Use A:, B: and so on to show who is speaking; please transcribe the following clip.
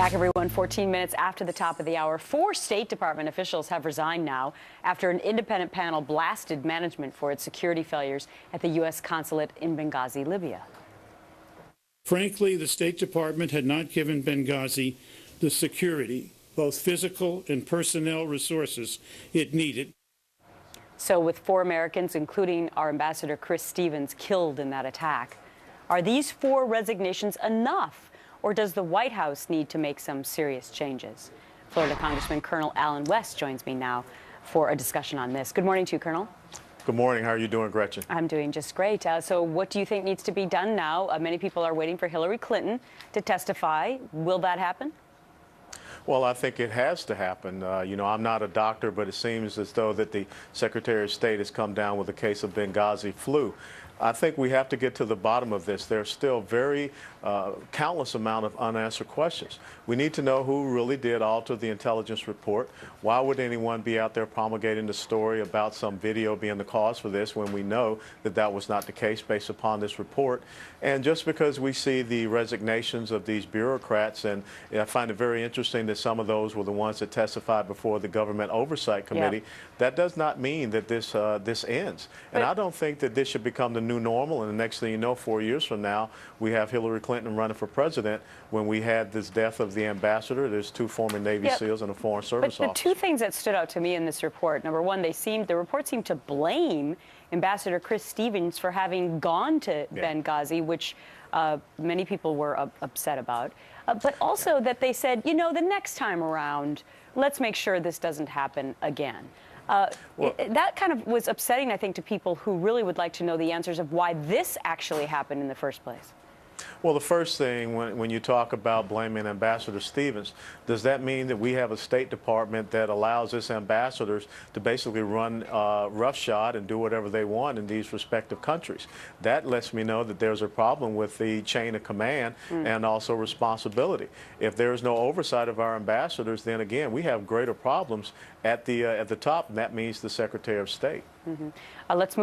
A: Back, everyone. 14 minutes after the top of the hour. 4 State Department officials have resigned now after an independent panel blasted management for its security failures at the U.S. consulate in Benghazi, Libya.
B: Frankly, the State Department had not given Benghazi the security, both physical and personnel resources, it needed.
A: So with 4 Americans, including our ambassador Chris Stevens, killed in that attack, are these 4 resignations enough? Or does the White House need to make some serious changes? Florida Congressman Colonel Allen West joins me now for a discussion on this. Good morning to you, Colonel.
C: Good morning. How are you doing, Gretchen?
A: I'm doing just great. So what do you think needs to be done now? Many people are waiting for Hillary Clinton to testify. Will that happen?
C: Well, I think it has to happen. I'm not a doctor, but it seems as though that the Secretary of State has come down with a case of Benghazi flu. I think we have to get to the bottom of this. There's still very countless amount of unanswered questions. We need to know who really did alter the intelligence report. Why would anyone be out there promulgating the story about some video being the cause for this when we know that that was not the case based upon this report? And just because we see the resignations of these bureaucrats, and I find it very interesting that some of those were the ones that testified before the Government Oversight Committee, that does not mean that this ends. And I don't think that this should become the new normal, and the next thing you know, 4 years from now, we have Hillary Clinton running for president. When we had this death of the ambassador, there's 2 former Navy SEALs and a Foreign Service officer.
A: But the 2 things that stood out to me in this report, number one, the report seemed to blame Ambassador Chris Stevens for having gone to Benghazi, which many people were upset about. But also that they said, the next time around, let's make sure this doesn't happen again. That kind of was upsetting, I think, to people who really would like to know the answers of why this actually happened in the first place.
C: Well, the first thing, when you talk about blaming Ambassador Stevens, does that mean that we have a State Department that allows its ambassadors to basically run roughshod and do whatever they want in these respective countries? That lets me know that there's a problem with the chain of command and also responsibility. If there's no oversight of our ambassadors, then again, we have greater problems at the top, and that means the Secretary of State.
A: Let's move